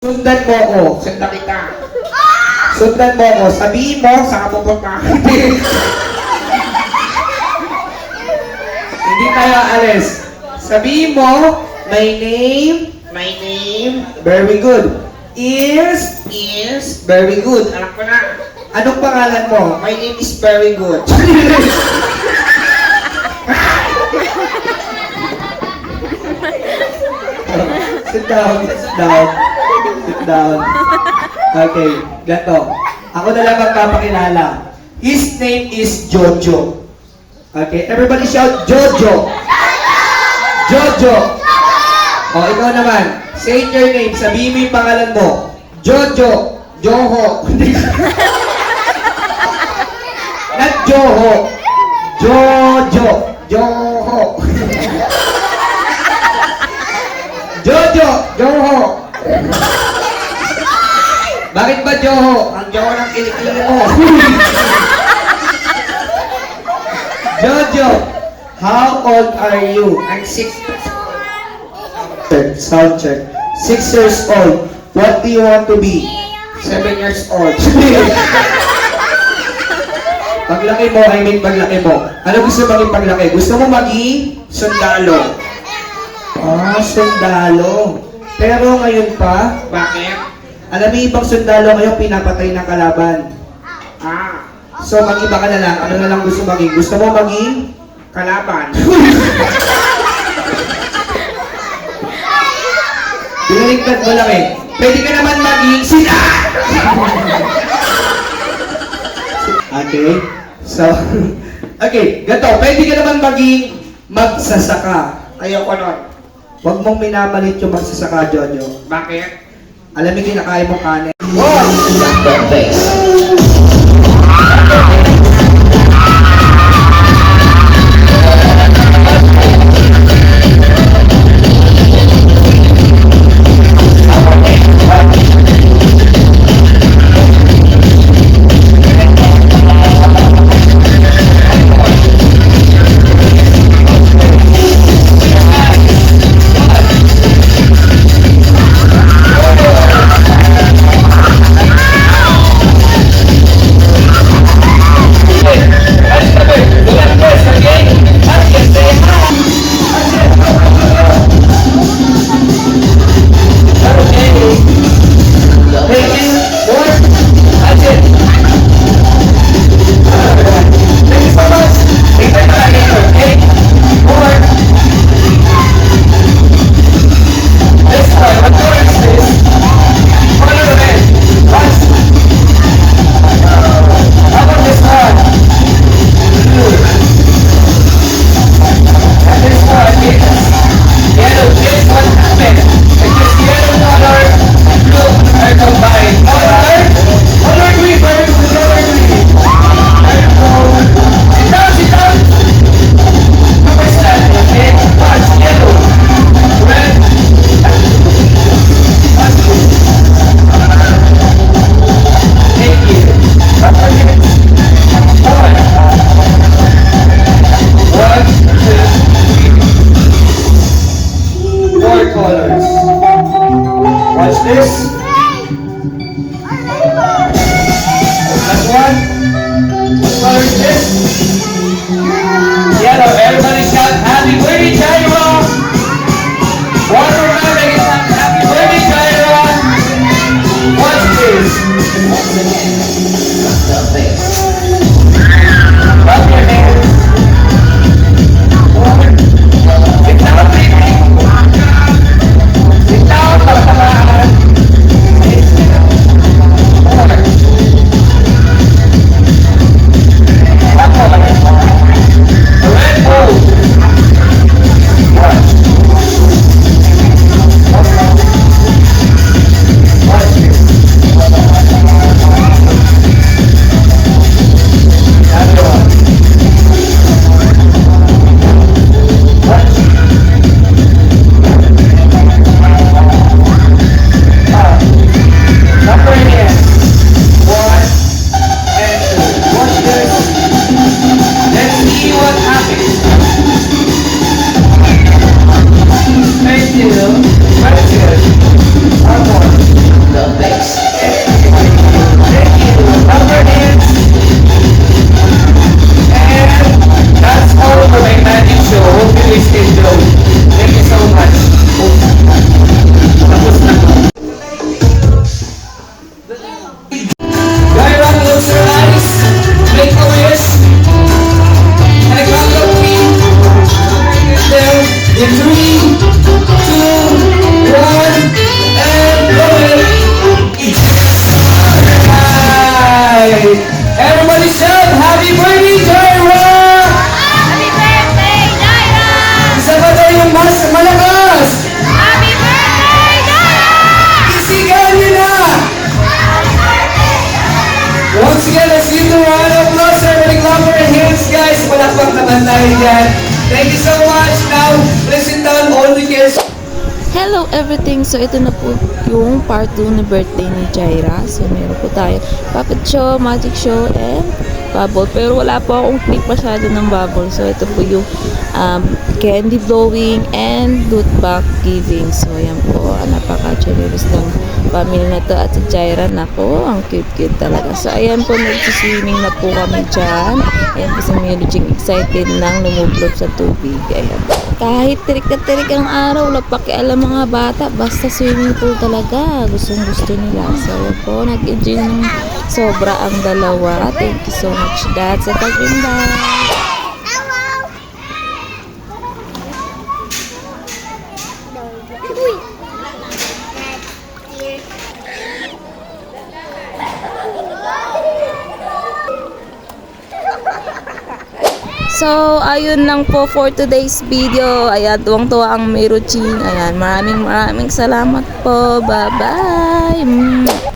Sundan mo ako. Sundan kita. Sundan mo ako. Sabihin mo, saan ka pupunta? Hindi tayo alis. Sabihin mo, my name, very good. Is, very good. Alam ko na. Anong pangalan mo? My name is very good. Sit down, sit down. Sit down. Okay, gato. Ako na lang magpapakilala. His name is Jojo. Okay, everybody shout Jojo. Jojo. O, ikaw naman. Say your name. Sabihin mo yung pangalan mo. Jojo. Joho. Not Joho. Jojo. Joho. Jojo. Joho. Bakit ba Joho? Ang Joho ng kilikili mo. Jojo, how old are you? I'm 6 years old. Sound check. 6 years old. What do you want to be? 7 years old. Paglaki mo, paglaki mo. Ano gusto mo maging paglaki? Gusto mo maging sundalo? Ah, sundalo. Pero ngayon pa, bakit? Alam mo, ibang sundalo ngayon pinapatay ng kalaban. Ah. So, mag-iba ka na lang. Ano na lang gusto maging? Gusto mo maging kalaban? Binaligtad mo lang eh. Pwede ka naman maging sina! Okay. So, okay. Gato. Pwede ka naman maging magsasaka. Ayoko nun. Huwag mong minamalit yung magsasaka, Jojo. Bakit? Alam mo, kinakain mo kanin. Oh! naman tayo dyan. Thank you so much. Now, please sit down all the guests. Hello everything! So ito na po yung part 2 na birthday ni Jaira. So meron po tayo puppet show, magic show, and bubble. Pero wala po akong clip masyado ng bubble. So ito po yung candy blowing and loot bag giving. So ayan po, napaka-generous ng family na to. At si Jaira, nako, ang cute-cute talaga. So ayan po, nagsiswimming na po kami dyan. Ayan po si Milujing excited nang lumublog sa tubig. Ayan. Kahit tirik na tirik ang araw, wala pakialam mga bata. Basta swimming pool talaga. Gustong gusto nila. So po, nag-enjoy ng sobra ang dalawa. Thank you so much, Dad, sa pag-invite. So, ayun lang po for today's video. Ayan, tuwang-tuwa ang Miruchin. Ayan, maraming salamat po. Bye-bye!